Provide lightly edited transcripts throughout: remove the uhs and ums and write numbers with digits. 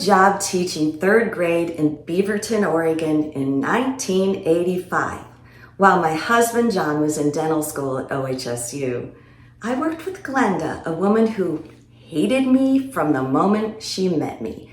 job teaching third grade in Beaverton, Oregon in 1985, while my husband John was in dental school at OHSU. I worked with Glenda, a woman who hated me from the moment she met me.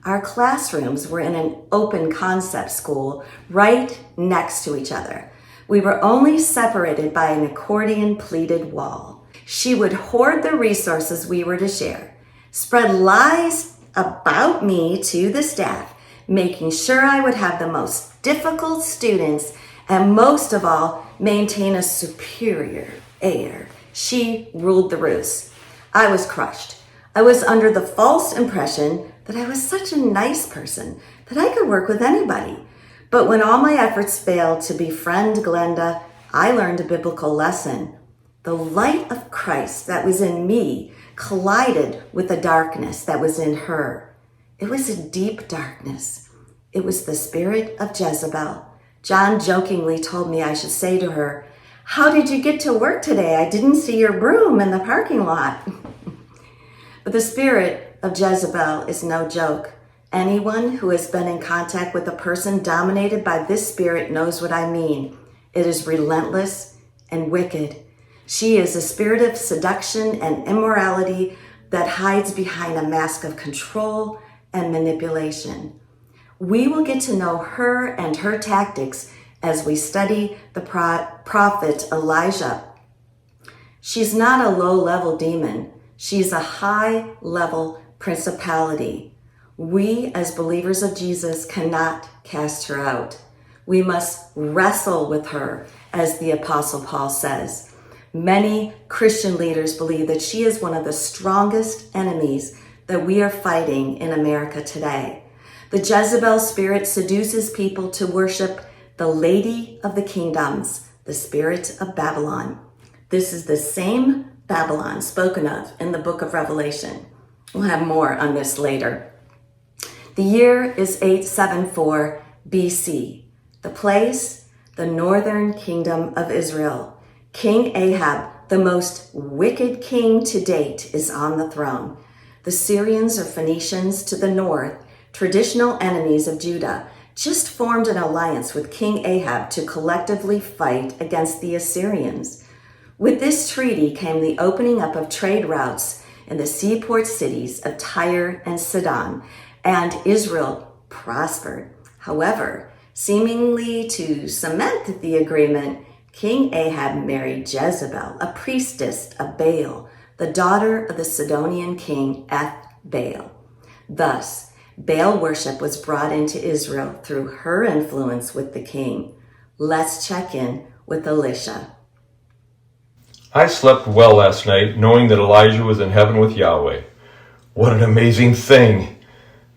Our classrooms were in an open concept school right next to each other. We were only separated by an accordion pleated wall. She would hoard the resources we were to share, spread lies about me to the staff, making sure I would have the most difficult students and most of all, maintain a superior air. She ruled the roost. I was crushed. I was under the false impression that I was such a nice person, that I could work with anybody. But when all my efforts failed to befriend Glenda, I learned a biblical lesson. The light of Christ that was in me collided with the darkness that was in her. It was a deep darkness. It was the spirit of Jezebel. John jokingly told me I should say to her, "How did you get to work today? I didn't see your broom in the parking lot." But the spirit of Jezebel is no joke. Anyone who has been in contact with a person dominated by this spirit knows what I mean. It is relentless and wicked. She is a spirit of seduction and immorality that hides behind a mask of control and manipulation. We will get to know her and her tactics as we study the prophet Elijah. She's not a low-level demon. She's a high-level principality. We, as believers of Jesus, cannot cast her out. We must wrestle with her, as the Apostle Paul says. Many Christian leaders believe that she is one of the strongest enemies that we are fighting in America today. The Jezebel spirit seduces people to worship the Lady of the Kingdoms, the spirit of Babylon. This is the same Babylon spoken of in the book of Revelation. We'll have more on this later. The year is 874 BC. The place, the northern kingdom of Israel. King Ahab, the most wicked king to date, is on the throne. The Syrians or Phoenicians to the north, traditional enemies of Judah, just formed an alliance with King Ahab to collectively fight against the Assyrians. With this treaty came the opening up of trade routes in the seaport cities of Tyre and Sidon, and Israel prospered. However, seemingly to cement the agreement, King Ahab married Jezebel, a priestess of Baal, the daughter of the Sidonian king Ethbaal. Thus, Baal worship was brought into Israel through her influence with the king. Let's check in with Elisha. I slept well last night, knowing that Elijah was in heaven with Yahweh. What an amazing thing!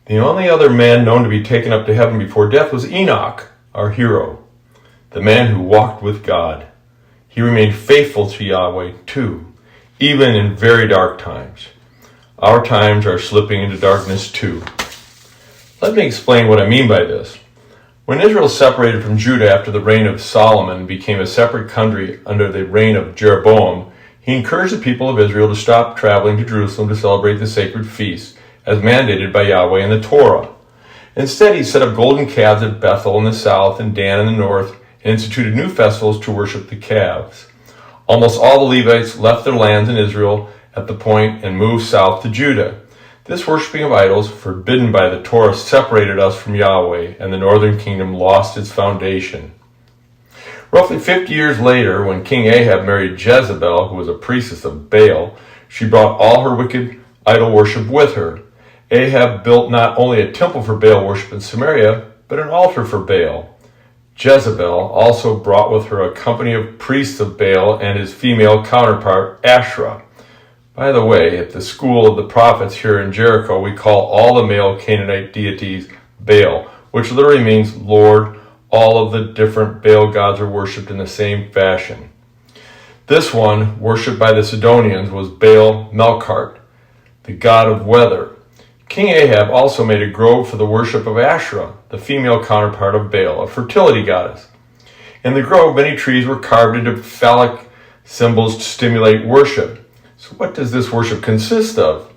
The only other man known to be taken up to heaven before death was Enoch, our hero, the man who walked with God. He remained faithful to Yahweh, too, even in very dark times. Our times are slipping into darkness, too. Let me explain what I mean by this. When Israel separated from Judah after the reign of Solomon and became a separate country under the reign of Jeroboam, he encouraged the people of Israel to stop traveling to Jerusalem to celebrate the sacred feasts, as mandated by Yahweh in the Torah. Instead, he set up golden calves at Bethel in the south and Dan in the north, and instituted new festivals to worship the calves. Almost all the Levites left their lands in Israel at the point and moved south to Judah. This worshiping of idols, forbidden by the Torah, separated us from Yahweh, and the northern kingdom lost its foundation. Roughly 50 years later, when King Ahab married Jezebel, who was a priestess of Baal, she brought all her wicked idol worship with her. Ahab built not only a temple for Baal worship in Samaria, but an altar for Baal. Jezebel also brought with her a company of priests of Baal and his female counterpart, Asherah. By the way, at the school of the prophets here in Jericho, we call all the male Canaanite deities Baal, which literally means Lord. All of the different Baal gods are worshipped in the same fashion. This one, worshipped by the Sidonians, was Baal Melkart, the god of weather. King Ahab also made a grove for the worship of Asherah, the female counterpart of Baal, a fertility goddess. In the grove, many trees were carved into phallic symbols to stimulate worship. So what does this worship consist of?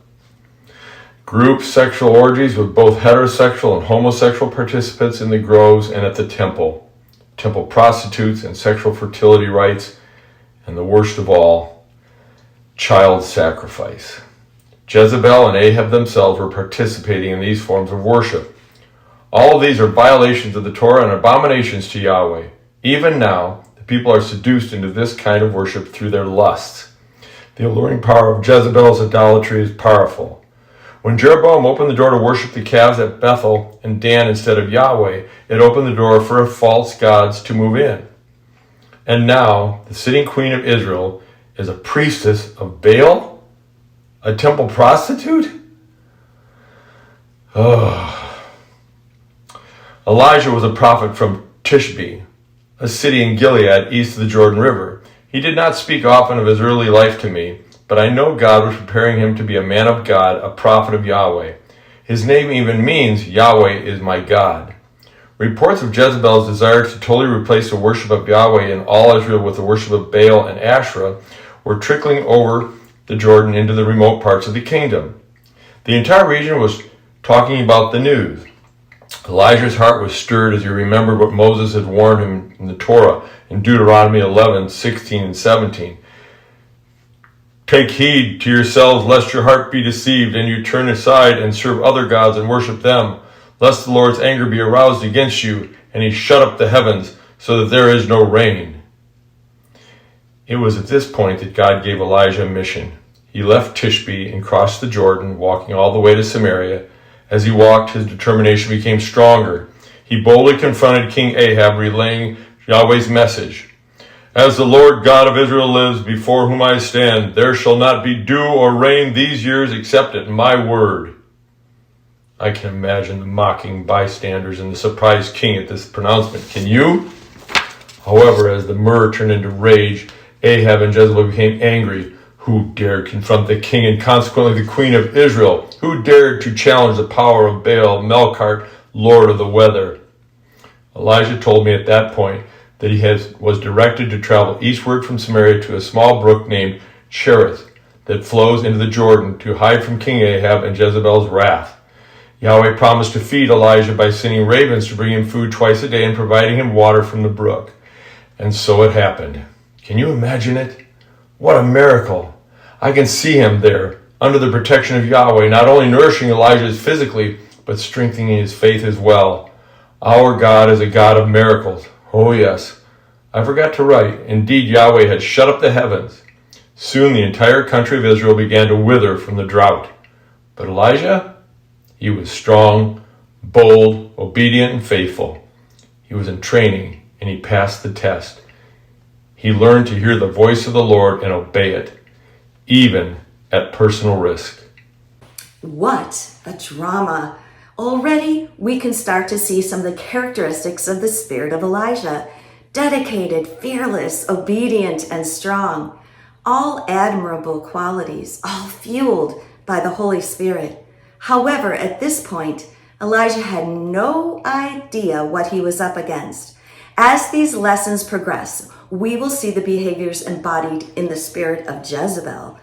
Group sexual orgies with both heterosexual and homosexual participants in the groves and at the temple. Temple prostitutes and sexual fertility rites. And the worst of all, child sacrifice. Jezebel and Ahab themselves were participating in these forms of worship. All of these are violations of the Torah and abominations to Yahweh. Even now, the people are seduced into this kind of worship through their lusts. The alluring power of Jezebel's idolatry is powerful. When Jeroboam opened the door to worship the calves at Bethel and Dan instead of Yahweh, it opened the door for false gods to move in. And now, the sitting queen of Israel is a priestess of Baal? A temple prostitute? Oh. Elijah was a prophet from Tishbe, a city in Gilead east of the Jordan River. He did not speak often of his early life to me, but I know God was preparing him to be a man of God, a prophet of Yahweh. His name even means Yahweh is my God. Reports of Jezebel's desire to totally replace the worship of Yahweh in all Israel with the worship of Baal and Asherah were trickling over the Jordan into the remote parts of the kingdom. The entire region was talking about the news. Elijah's heart was stirred as he remembered what Moses had warned him in the Torah in Deuteronomy 11:16 and 17. Take heed to yourselves, lest your heart be deceived, and you turn aside and serve other gods and worship them, lest the Lord's anger be aroused against you, and he shut up the heavens, so that there is no rain. It was at this point that God gave Elijah a mission. He left Tishbe and crossed the Jordan, walking all the way to Samaria. As he walked, his determination became stronger. He boldly confronted King Ahab, relaying Yahweh's message. As the Lord God of Israel lives, before whom I stand, there shall not be dew or rain these years except at my word. I can imagine the mocking bystanders and the surprised king at this pronouncement. Can you? However, as the murder turned into rage, Ahab and Jezebel became angry. Who dared confront the king and consequently the queen of Israel? Who dared to challenge the power of Baal, Melkart, lord of the weather? Elijah told me at that point that he was directed to travel eastward from Samaria to a small brook named Cherith that flows into the Jordan to hide from King Ahab and Jezebel's wrath. Yahweh promised to feed Elijah by sending ravens to bring him food twice a day and providing him water from the brook. And so it happened. Can you imagine it? What a miracle. I can see him there, under the protection of Yahweh, not only nourishing Elijah physically, but strengthening his faith as well. Our God is a God of miracles. Oh yes, I forgot to write. Indeed, Yahweh had shut up the heavens. Soon the entire country of Israel began to wither from the drought. But Elijah, he was strong, bold, obedient, and faithful. He was in training, and he passed the test. He learned to hear the voice of the Lord and obey it, even at personal risk. What a drama! Already, we can start to see some of the characteristics of the spirit of Elijah. Dedicated, fearless, obedient, and strong. All admirable qualities, all fueled by the Holy Spirit. However, at this point, Elijah had no idea what he was up against. As these lessons progress, we will see the behaviors embodied in the spirit of Jezebel.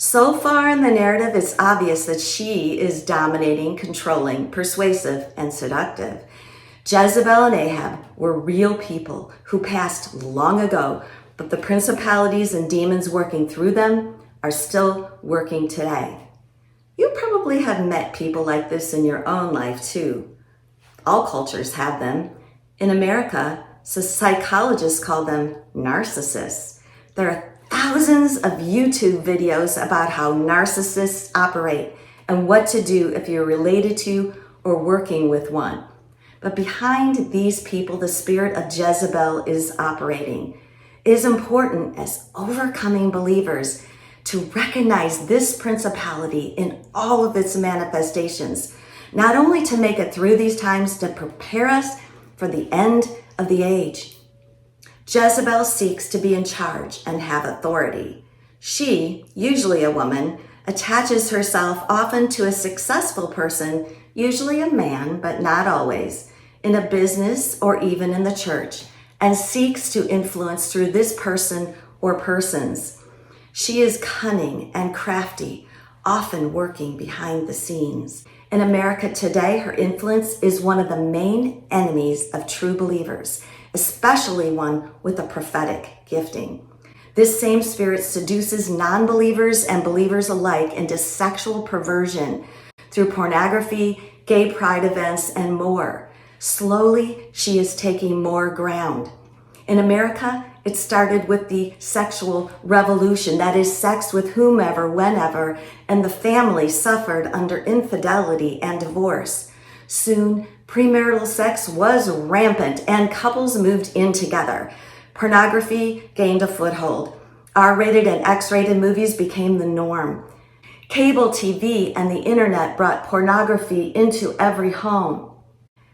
So far in the narrative, it's obvious that she is dominating, controlling, persuasive, and seductive. Jezebel and Ahab were real people who passed long ago, but the principalities and demons working through them are still working today. You probably have met people like this in your own life too. All cultures have them. In America, psychologists call them narcissists. There are thousands of YouTube videos about how narcissists operate and what to do if you're related to or working with one. But behind these people, the spirit of Jezebel is operating. It is important as overcoming believers to recognize this principality in all of its manifestations, not only to make it through these times, to prepare us for the end of the age. Jezebel seeks to be in charge and have authority. She, usually a woman, attaches herself often to a successful person, usually a man, but not always, in a business or even in the church, and seeks to influence through this person or persons. She is cunning and crafty, often working behind the scenes. In America today, her influence is one of the main enemies of true believers, especially one with a prophetic gifting. This same spirit seduces non-believers and believers alike into sexual perversion through pornography, gay pride events, and more. Slowly, she is taking more ground. In America, it started with the sexual revolution, that is, sex with whomever, whenever, and the family suffered under infidelity and divorce. Soon, premarital sex was rampant and couples moved in together. Pornography gained a foothold. R-rated and X-rated movies became the norm. Cable TV and the internet brought pornography into every home.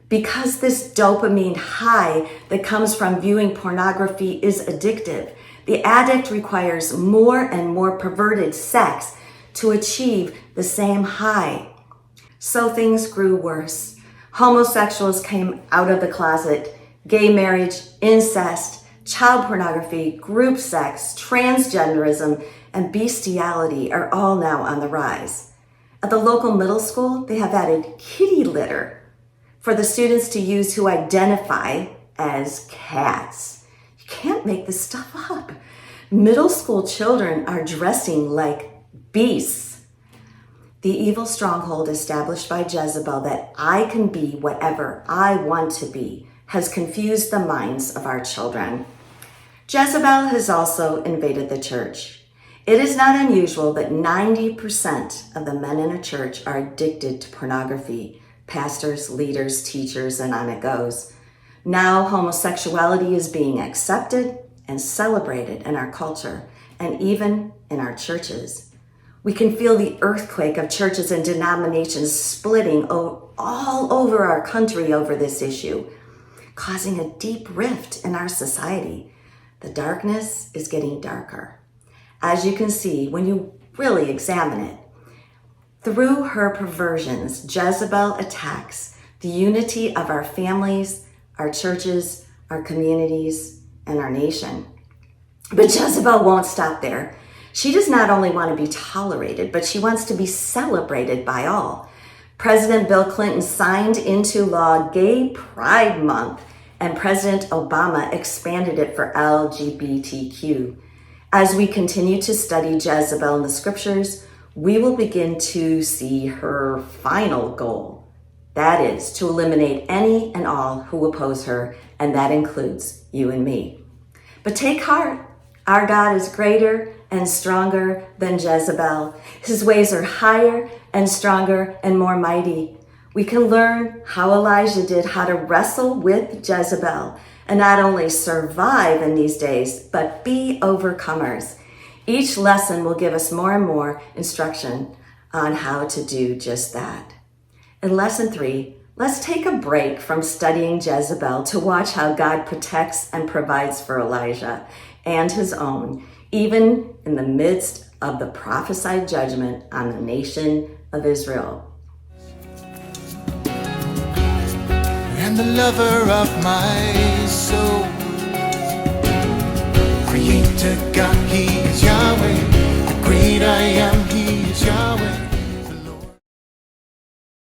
Because this dopamine high that comes from viewing pornography is addictive, the addict requires more and more perverted sex to achieve the same high. So things grew worse. Homosexuals came out of the closet. Gay marriage, incest, child pornography, group sex, transgenderism, and bestiality are all now on the rise. At the local middle school, they have added kitty litter for the students to use who identify as cats. You can't make this stuff up. Middle school children are dressing like beasts. The evil stronghold established by Jezebel that I can be whatever I want to be has confused the minds of our children. Jezebel has also invaded the church. It is not unusual that 90% of the men in a church are addicted to pornography. Pastors, leaders, teachers, and on it goes. Now homosexuality is being accepted and celebrated in our culture and even in our churches. We can feel the earthquake of churches and denominations splitting all over our country over this issue, causing a deep rift in our society. The darkness is getting darker. As you can see when you really examine it, through her perversions, Jezebel attacks the unity of our families, our churches, our communities, and our nation. But Jezebel won't stop there. She does not only want to be tolerated, but she wants to be celebrated by all. President Bill Clinton signed into law Gay Pride Month, and President Obama expanded it for LGBTQ. As we continue to study Jezebel in the scriptures, we will begin to see her final goal. That is to eliminate any and all who oppose her, and that includes you and me. But take heart, our God is greater and stronger than Jezebel. His ways are higher and stronger and more mighty. We can learn how Elijah did how to wrestle with Jezebel and not only survive in these days, but be overcomers. Each lesson will give us more and more instruction on how to do just that. In lesson 3, let's take a break from studying Jezebel to watch how God protects and provides for Elijah and his own, even in the midst of the prophesied judgment on the nation of Israel. And the lover of my soul, Creator God, He